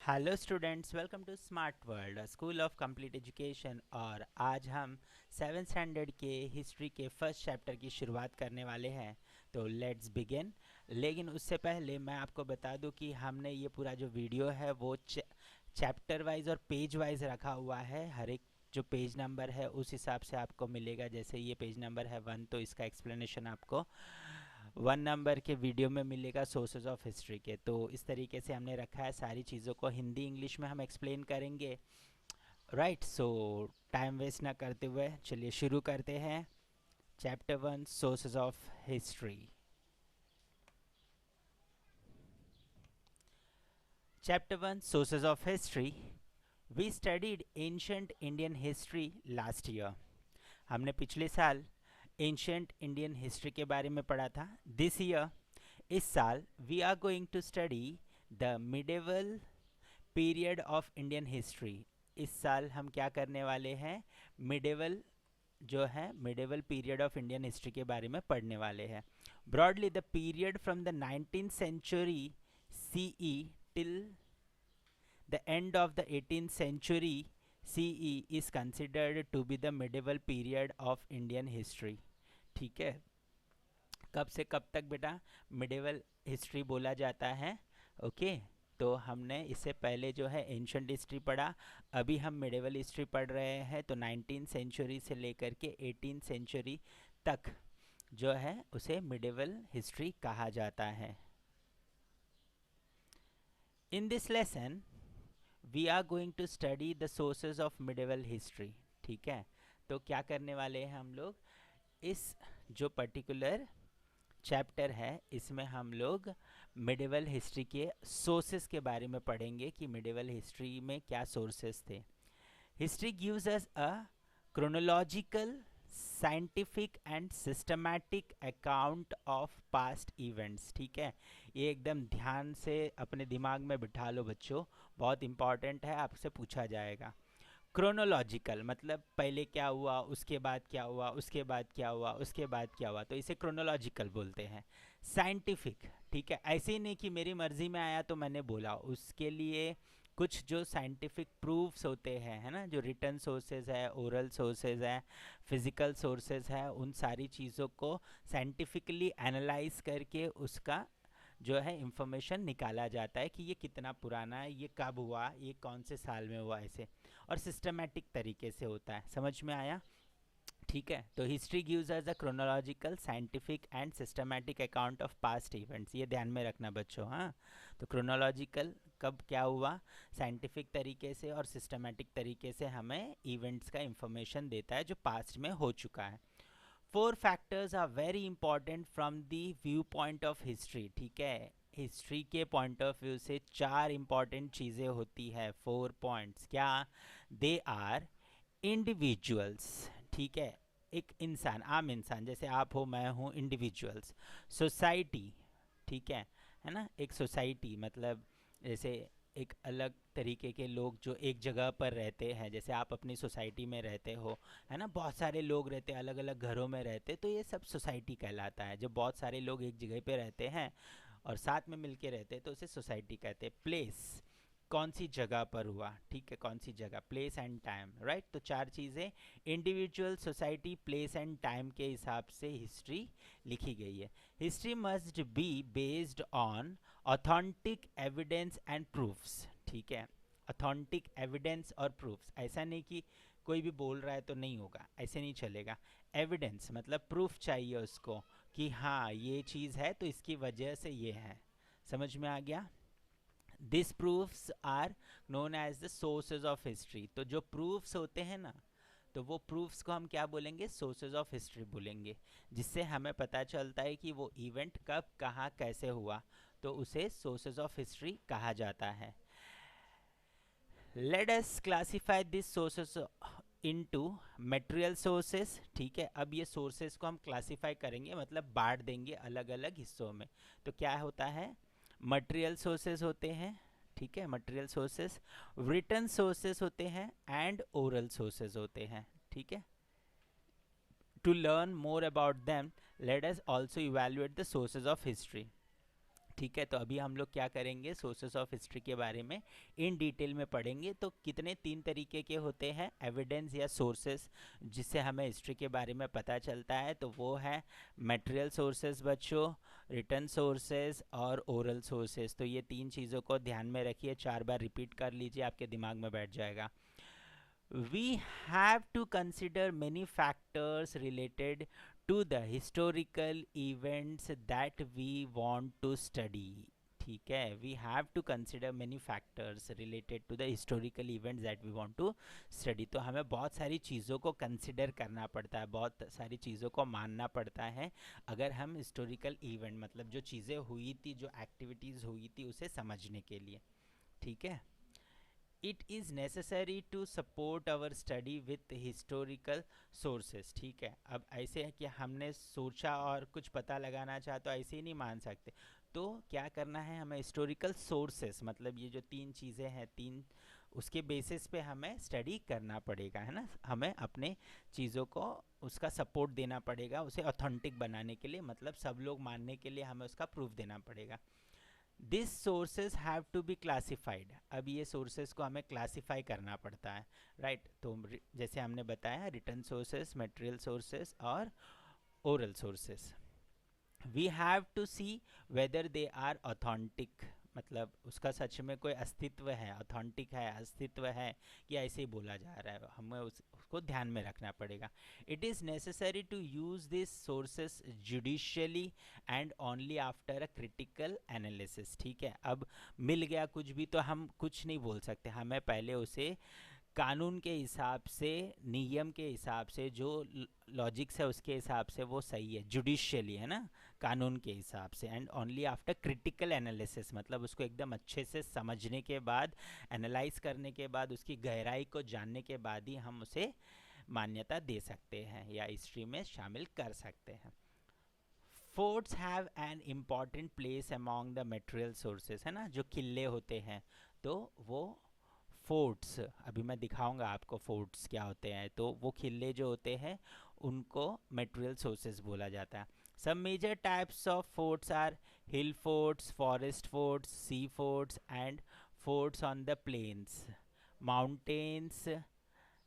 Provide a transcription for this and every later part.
Hello students, welcome to smart world school of complete education. और आज हम 7th standard के हिस्ट्री के फर्स्ट चैप्टर की शुरुआत करने वाले हैं। तो लेट्स बिगिन। लेकिन उससे पहले मैं आपको बता दूं कि हमने ये पूरा जो वीडियो है वो चैप्टर वाइज और पेज वाइज रखा हुआ है। हर एक जो पेज नंबर है उस हिसाब से आपको मिलेगा। जैसे ये पेज नंबर है 1, तो इसका एक्सप्लेनेशन आपको 1 नंबर के वीडियो में मिलेगा सोर्सेज ऑफ हिस्ट्री के। तो इस तरीके से हमने रखा है, सारी चीज़ों को हिंदी इंग्लिश में हम एक्सप्लेन करेंगे। राइट, सो टाइम वेस्ट ना करते हुए चलिए शुरू करते हैं। Chapter 1, sources of history. Chapter 1, sources of history. We studied ancient Indian history last year. हमने पिछले साल एंशंट इंडियन हिस्ट्री के बारे में पढ़ा था। दिस ईयर, इस साल, we are going to study the medieval period of Indian history. इस साल हम क्या करने वाले हैं? मिडेवल जो है medieval period of Indian history के बारे में पढ़ने वाले हैं। Broadly the period from the 19th century CE till the end of the 18th century CE is considered to be the medieval period of Indian history. ठीक है, कब से कब तक बेटा मिडेवल हिस्ट्री बोला जाता है? ओके, तो हमने इससे पहले जो है एंशंट हिस्ट्री पढ़ा, अभी हम मिडेवल हिस्ट्री पढ़ रहे हैं। तो 19th सेंचुरी से लेकर के 18th सेंचुरी तक जो है उसे मिडेवल हिस्ट्री कहा जाता है। In this lesson we are going to study the sources of medieval history. ठीक है, तो क्या करने वाले हैं हम लोग? इस जो पर्टिकुलर चैप्टर है इसमें हम लोग मिडिवल हिस्ट्री के सोर्सेस के बारे में पढ़ेंगे कि मिडिवल हिस्ट्री में क्या सोर्सेस थे। History gives us a chronological, scientific and systematic account of past events. ठीक है, ये एकदम ध्यान से अपने दिमाग में बिठा लो बच्चों, बहुत इंपॉर्टेंट है, आपसे पूछा जाएगा। क्रोनोलॉजिकल मतलब पहले क्या हुआ, उसके बाद क्या हुआ, उसके बाद क्या हुआ, उसके बाद क्या हुआ, तो इसे क्रोनोलॉजिकल बोलते हैं। साइंटिफिक, ठीक है, ऐसे ही नहीं कि मेरी मर्जी में आया तो मैंने बोला, उसके लिए कुछ जो साइंटिफिक प्रूफ्स होते हैं, है ना, जो रिटर्न सोर्सेज है, ओरल सोर्सेज है, फिजिकल सोर्सेज है, उन सारी चीज़ों को साइंटिफिकली एनालाइज करके उसका जो है इंफॉर्मेशन निकाला जाता है कि ये कितना पुराना है, ये कब हुआ, ये कौन से साल में हुआ, ऐसे। और सिस्टमेटिक तरीके से होता है। समझ में आया? ठीक है, तो history gives us a chronological, scientific and systematic account of past events. ये ध्यान में रखना बच्चों। हाँ, तो क्रोनोलॉजिकल कब क्या हुआ, साइंटिफिक तरीके से और सिस्टमेटिक तरीके से हमें इवेंट्स का इंफॉर्मेशन देता है जो पास्ट में हो चुका है। 4 factors are very important from the view point of history. ठीक है, हिस्ट्री के पॉइंट ऑफ व्यू से 4 इंपॉर्टेंट चीज़ें होती है। 4 पॉइंट्स क्या? They are individuals. ठीक है, एक इंसान, आम इंसान जैसे आप हो, मैं हूँ, इंडिविजुअल्स। सोसाइटी, ठीक है ना, एक सोसाइटी मतलब जैसे एक अलग तरीके के लोग जो एक जगह पर रहते हैं, जैसे आप अपनी सोसाइटी में रहते हो, है ना, बहुत सारे लोग रहते हैं, अलग अलग घरों में रहते, तो ये सब सोसाइटी कहलाता है। जब बहुत सारे लोग एक जगह पे रहते हैं और साथ में मिलके रहते हैं तो उसे सोसाइटी कहते हैं। प्लेस, कौन सी जगह पर हुआ, ठीक है, कौन सी जगह, प्लेस एंड टाइम, राइट। तो 4 चीज़ें, individual, society, place and time के हिसाब से हिस्ट्री लिखी गई है। History must be based on authentic evidence and proofs. ठीक है, ऑथेंटिक एविडेंस और प्रूफ्स, ऐसा नहीं कि कोई भी बोल रहा है तो नहीं होगा, ऐसे नहीं चलेगा। एविडेंस मतलब प्रूफ चाहिए उसको कि हाँ ये चीज़ है तो इसकी वजह से ये है। समझ में आ गया? This proofs are known as the sources of history. तो जो प्रूफ्स होते हैं ना, तो वो प्रूफ्स को हम क्या बोलेंगे? सोर्सेज ऑफ हिस्ट्री बोलेंगे, जिससे हमें पता चलता है कि वो इवेंट कब, कहाँ, कैसे हुआ, तो उसे सोर्सेज ऑफ हिस्ट्री कहा जाता है। Let us classify this sources into material sources. ठीक है, अब ये सोर्सेज को हम क्लासिफाई करेंगे, मतलब बांट देंगे अलग अलग हिस्सों में। तो क्या होता है? मटेरियल सोर्सेज होते हैं, ठीक है, मटेरियल सोर्सेज, रिटन सोर्सेज होते हैं एंड ओरल सोर्सेज होते हैं। ठीक है, to learn more about them let us also evaluate the sources of history. ठीक है, तो अभी हम लोग क्या करेंगे, सोर्सेस ऑफ हिस्ट्री के बारे में इन डिटेल में पढ़ेंगे। तो कितने 3 तरीके के होते हैं एविडेंस या सोर्सेस जिससे हमें हिस्ट्री के बारे में पता चलता है, तो वो है मटेरियल सोर्सेस बच्चों, रिटन सोर्सेस और ओरल सोर्सेस। तो ये 3 चीज़ों को ध्यान में रखिए, 4 बार रिपीट कर लीजिए, आपके दिमाग में बैठ जाएगा। We have to consider many factors related to the historical events that we want to study. ठीक है, we have to consider many factors related to the historical events that we want to study. तो हमें बहुत सारी चीज़ों को consider करना पड़ता है, बहुत सारी चीज़ों को मानना पड़ता है अगर हम हिस्टोरिकल इवेंट मतलब जो चीज़ें हुई थी, जो एक्टिविटीज़ हुई थी, उसे समझने के लिए। ठीक है, it is necessary to support our study with historical sources. ठीक है, अब ऐसे है कि हमने सोचा और कुछ पता लगाना चाहा तो ऐसे ही नहीं मान सकते, तो क्या करना है हमें, हिस्टोरिकल सोर्सेस मतलब ये जो 3 चीज़ें हैं, 3 उसके बेसिस पे हमें स्टडी करना पड़ेगा, है ना। हमें अपने चीज़ों को उसका सपोर्ट देना पड़ेगा, उसे ऑथेंटिक बनाने के लिए, मतलब सब लोग मानने के लिए हमें उसका प्रूफ देना पड़ेगा। This sources have to be classified. अब ये सोर्सेज को हमें क्लासिफाई करना पड़ता है, राइट। तो जैसे हमने बताया, रिटन सोर्सेज, मटेरियल सोर्सेज और oral sources. We have to see whether they are authentic, मतलब उसका सच में कोई अस्तित्व है, ऑथेंटिक है, अस्तित्व है कि ऐसे ही बोला जा रहा है, हमें उसको ध्यान में रखना पड़ेगा। It is necessary to use this sources judicially and only after a critical analysis. ठीक है, अब मिल गया कुछ भी तो हम कुछ नहीं बोल सकते, हमें पहले उसे कानून के हिसाब से, नियम के हिसाब से, जो लॉजिक्स है उसके हिसाब से वो सही है, जुडिशियली, है ना, कानून के हिसाब से। And only after critical analysis, मतलब उसको एकदम अच्छे से समझने के बाद, एनालाइज करने के बाद, उसकी गहराई को जानने के बाद ही हम उसे मान्यता दे सकते हैं या हिस्ट्री में शामिल कर सकते हैं। Forts have an important place among the material sources, है ना, जो किले होते हैं तो वो फोर्ट्स, अभी मैं दिखाऊंगा आपको फोर्ट्स क्या होते हैं। तो वो किले जो होते हैं उनको मटेरियल सोर्सेस बोला जाता है। सब major types of forts are hill forts, forest forts, sea forts and forts on the plains. Mountains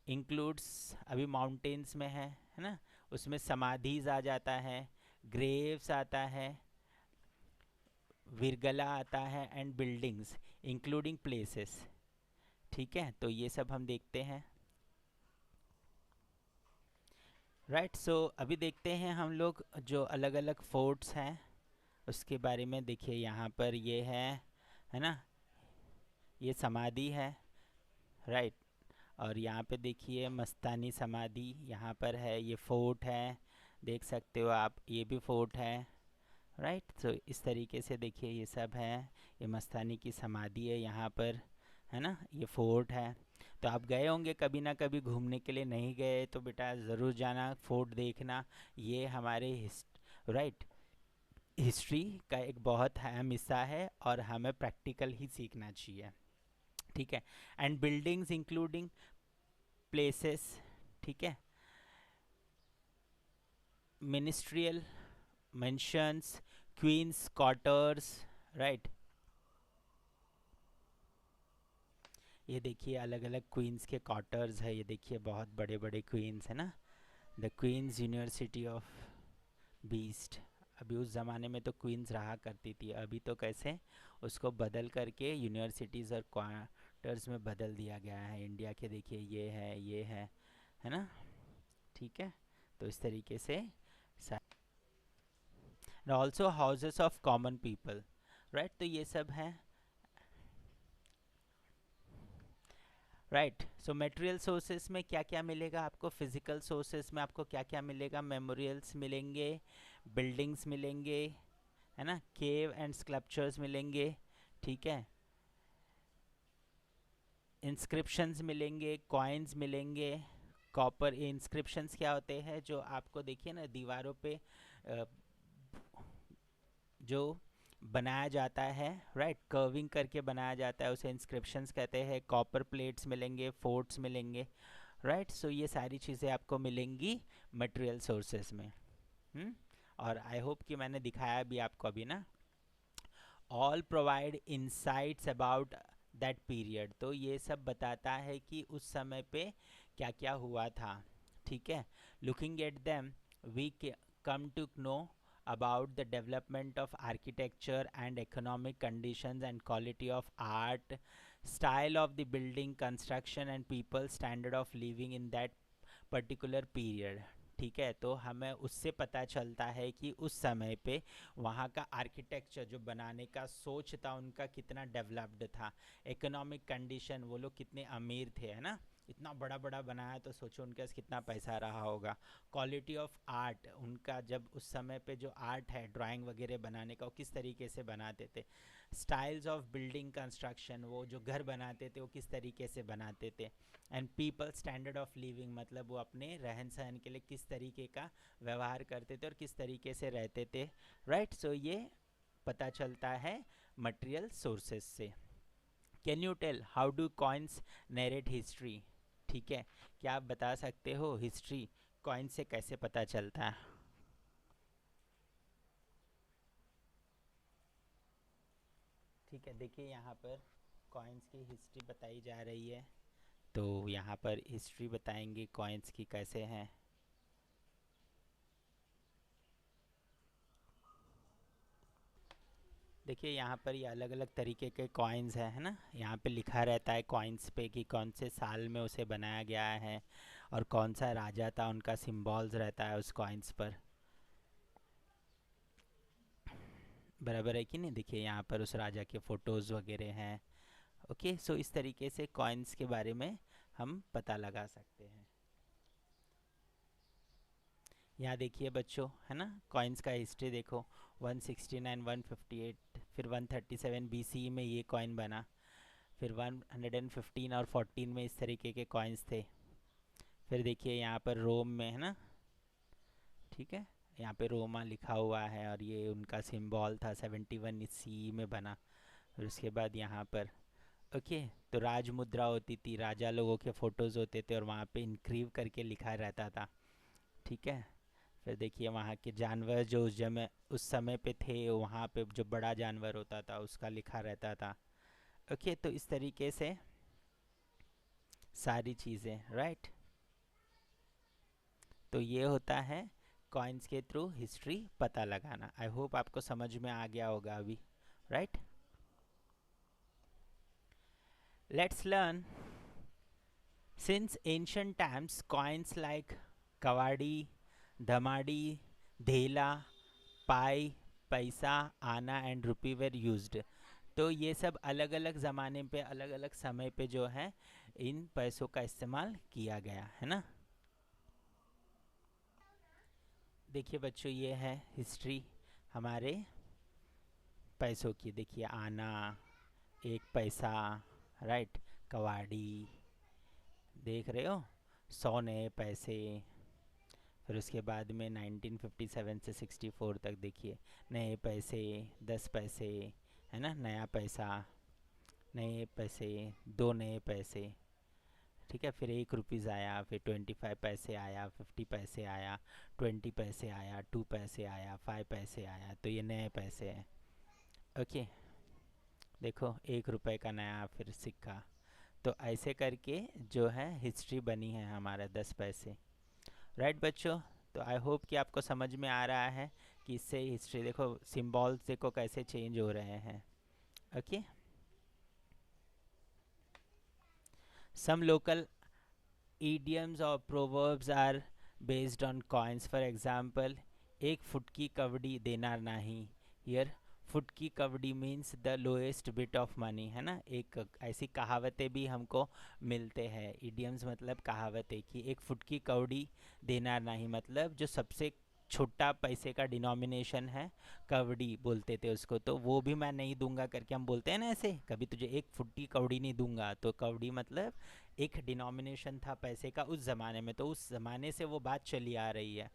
includes, अभी माउंटेन्स में है ना, उसमें समाधीज आ जाता है, ग्रेव्स आता है, विरगला आता है एंड बिल्डिंग्स इंक्लूडिंग प्लेसेस। ठीक है, तो ये सब हम देखते हैं, राइट। सो अभी देखते हैं हम लोग जो अलग अलग फोर्ट्स हैं उसके बारे में। देखिए यहाँ पर ये है ना, ये समाधि है, राइट। और यहाँ पे देखिए मस्तानी समाधि यहाँ पर है, ये फोर्ट है, देख सकते हो आप, ये भी फोर्ट है, राइट। तो इस तरीके से देखिए ये सब है, ये मस्तानी की समाधि है यहाँ पर, है ना, ये फोर्ट है। तो आप गए होंगे कभी ना कभी घूमने के लिए, नहीं गए तो बेटा ज़रूर जाना, फोर्ट देखना। ये हमारे राइट हिस्ट्री का एक बहुत अहम हिस्सा है और हमें प्रैक्टिकल ही सीखना चाहिए। ठीक है, एंड बिल्डिंग्स इंक्लूडिंग प्लेसेस, ठीक है, ministerial mansions, queens quarters, right. ये देखिए अलग अलग क्वींस के क्वार्टर्स है, ये देखिए बहुत बड़े बड़े क्वींस है ना, the queens university of beast. अभी उस ज़माने में तो क्वींस रहा करती थी, अभी तो कैसे उसको बदल करके यूनिवर्सिटीज़ और क्वार्टर्स में बदल दिया गया है। इंडिया के देखिए ये है, ये है ना, ठीक है। तो इस तरीके से also houses of common people, right. तो ये सब है, राइट। सो मटेरियल सोर्सेस में क्या क्या मिलेगा आपको, फिजिकल सोर्सेस में आपको क्या क्या मिलेगा, मेमोरियल्स मिलेंगे, बिल्डिंग्स मिलेंगे, है ना, केव एंड स्कल्पचर्स मिलेंगे, ठीक है, इंस्क्रिप्शंस मिलेंगे, कॉइन्स मिलेंगे, कॉपर इंस्क्रिप्शंस क्या होते हैं, जो आपको देखिए ना दीवारों पे जो बनाया जाता है, राइट, कर्विंग करके बनाया जाता है, उसे इंस्क्रिप्शंस कहते हैं। कॉपर प्लेट्स मिलेंगे, फोर्ट्स मिलेंगे, राइट। सो ये सारी चीज़ें आपको मिलेंगी मटेरियल सोर्सेज में। और आई होप कि मैंने दिखाया भी आपको अभी ना। All provide insights about that period. तो ये सब बताता है कि उस समय पे क्या क्या हुआ था, ठीक है। Looking at them we come to know about the development of architecture and economic conditions and quality of art, style of the building construction and people's standard of living in that particular period, ठीक है। तो हमें उससे पता चलता है कि उस समय पे वहाँ का आर्किटेक्चर जो बनाने का सोच था उनका कितना डेवलप्ड था, इकोनॉमिक कंडीशन वो लोग कितने अमीर थे, है ना, इतना बड़ा बड़ा बनाया तो सोचो उनके पास कितना पैसा रहा होगा। क्वालिटी ऑफ आर्ट, उनका जब उस समय पे जो आर्ट है ड्राइंग वगैरह बनाने का वो किस तरीके से बनाते थे। स्टाइल्स ऑफ बिल्डिंग कंस्ट्रक्शन, वो जो घर बनाते थे वो किस तरीके से बनाते थे। And people standard of living, मतलब वो अपने रहन सहन के लिए किस तरीके का व्यवहार करते थे और किस तरीके से रहते थे, राइट। सो ये पता चलता है मटेरियल सोर्सेस से। Can you tell how do coins narrate history, ठीक है, क्या आप बता सकते हो हिस्ट्री कॉइन से कैसे पता चलता है। ठीक है, देखिए यहाँ पर कॉइन्स की हिस्ट्री बताई जा रही है, तो यहाँ पर हिस्ट्री बताएंगे कॉइन्स की कैसे हैं। देखिए यहाँ पर ये अलग अलग तरीके के कॉइन्स हैं, है ना, यहाँ पे लिखा रहता है कॉइन्स पे कि कौन से साल में उसे बनाया गया है और कौन सा राजा था, उनका सिम्बॉल्स रहता है उस कॉइन्स पर, बराबर है कि नहीं। देखिए यहाँ पर उस राजा के फ़ोटोज़ वगैरह हैं। ओके, सो इस तरीके से कॉइन्स के बारे में हम पता लगा सकते हैं। यहाँ देखिए बच्चों, है ना, कॉइन्स का हिस्ट्री देखो, 169, 158, फिर 137 BC में ये कॉइन बना, फिर 115 और 14 में इस तरीके के कॉइन्स थे। फिर देखिए यहाँ पर रोम में, है ना, ठीक है, यहाँ पे रोमा लिखा हुआ है और ये उनका सिंबल था, 71 CE में बना। फिर उसके बाद यहाँ पर ओके, तो राज मुद्रा होती थी, राजा लोगों के फ़ोटोज़ होते थे और वहाँ पे इनक्रीव करके लिखा रहता था, ठीक है। फिर देखिए वहाँ के जानवर जो उस समय पे थे, वहाँ पे जो बड़ा जानवर होता था उसका लिखा रहता था। ओके, तो इस तरीके से सारी चीज़ें, राइट। तो ये होता है कॉइन्स के थ्रू हिस्ट्री पता लगाना। आई होप आपको समझ में आ गया होगा अभी, right. Let's learn, since ancient times coins like kawadi, damri, dhela, pai, paisa, anna and rupee where used. तो ये सब अलग अलग ज़माने पे अलग अलग समय पे जो है इन पैसों का इस्तेमाल किया गया है ना। देखिए बच्चों, ये है हिस्ट्री हमारे पैसों की। देखिए आना, एक पैसा, राइट, कवाड़ी, देख रहे हो, 100 नए पैसे। फिर उसके बाद में 1957 से 64 तक देखिए नए पैसे, 10 पैसे, है ना, नया पैसा, नए पैसे, 2 नए पैसे, ठीक है। फिर 1 रुपीज़ आया, फिर 25 पैसे आया, 50 पैसे आया, 20 पैसे आया, 2 पैसे आया, 5 पैसे आया, तो ये नए पैसे हैं। ओके, देखो 1 रुपए का नया फिर सिक्का। तो ऐसे करके जो है हिस्ट्री बनी है हमारा 10 पैसे, राइट बच्चों। तो आई होप कि आपको समझ में आ रहा है कि इससे हिस्ट्री देखो, सिम्बॉल्स देखो कैसे चेंज हो रहे हैं। Okay, some local idioms or proverbs are based on coins. For example, एक फुट की कवड़ी देना नहीं। Here फुट की कवड़ी means the lowest bit of money, है ना। एक ऐसी कहावतें भी हमको मिलते हैं, इडियम्स मतलब कहावतें, कि एक फुट की कवड़ी देना नहीं, मतलब जो सबसे छोटा पैसे का डिनोमिनेशन है, कवड़ी बोलते थे उसको, तो वो भी मैं नहीं दूंगा करके हम बोलते हैं ना, ऐसे कभी तुझे एक फुट की कवड़ी नहीं दूंगा, तो कवड़ी मतलब एक डिनोमिनेशन था पैसे का उस ज़माने में, तो उस ज़माने से वो बात चली आ रही है।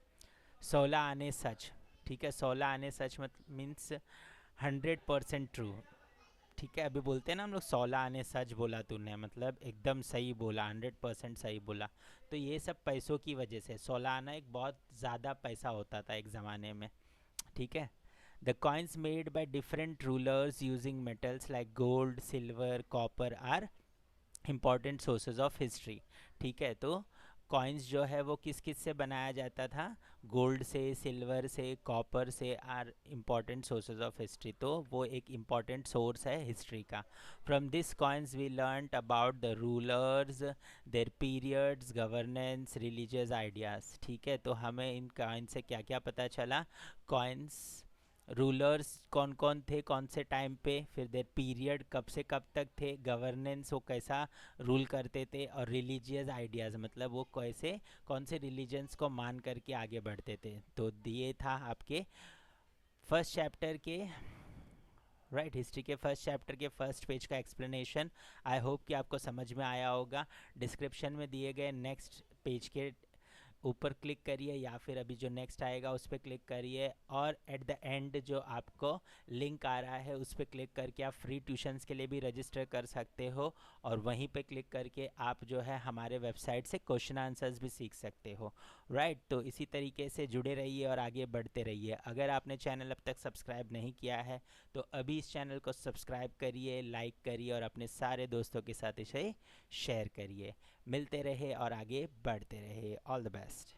16 आने सच, ठीक है, 16 आने सच मत मीन्स 100% ट्रू, ठीक है। अभी बोलते हैं ना हम लोग, 16 आने सच बोला तूने, मतलब एकदम सही बोला, 100% सही बोला। तो ये सब पैसों की वजह से, 16 आना एक बहुत ज़्यादा पैसा होता था एक ज़माने में, ठीक है। The coins made by different rulers using metals like gold, silver, copper are important sources of history. ठीक है, तो कॉइन्स जो है वो किस किस से बनाया जाता था, गोल्ड से, सिल्वर से, कॉपर से, are important sources of history. तो वो एक इम्पॉर्टेंट सोर्स है हिस्ट्री का। From this coins we learned about the rulers, their periods, governance, religious ideas. ठीक है, तो हमें इन कॉइन से क्या क्या पता चला, कॉइन्स, रूलर्स कौन कौन थे कौन से टाइम पे, फिर देर पीरियड कब से कब तक थे, गवर्नेंस वो कैसा रूल करते थे, और रिलीजियस आइडियाज़ मतलब वो कैसे कौन से रिलीजन्स को मान करके आगे बढ़ते थे। तो दिए था आपके फर्स्ट चैप्टर के, राइट, हिस्ट्री के फर्स्ट चैप्टर के फर्स्ट पेज का एक्सप्लेनेशन। आई होप कि आपको समझ में आया होगा। डिस्क्रिप्शन में दिए गए नेक्स्ट पेज के ऊपर क्लिक करिए, या फिर अभी जो नेक्स्ट आएगा उस पर क्लिक करिए, और एट द एंड जो आपको लिंक आ रहा है उस पर क्लिक करके आप फ्री ट्यूशन्स के लिए भी रजिस्टर कर सकते हो, और वहीं पे क्लिक करके आप जो है हमारे वेबसाइट से क्वेश्चन आंसर्स भी सीख सकते हो, राइट। तो इसी तरीके से जुड़े रहिए और आगे बढ़ते रहिए। अगर आपने चैनल अब तक सब्सक्राइब नहीं किया है तो अभी इस चैनल को सब्सक्राइब करिए, लाइक करिए, और अपने सारे दोस्तों के साथ इसे शेयर करिए। मिलते रहे और आगे बढ़ते रहे। All the best.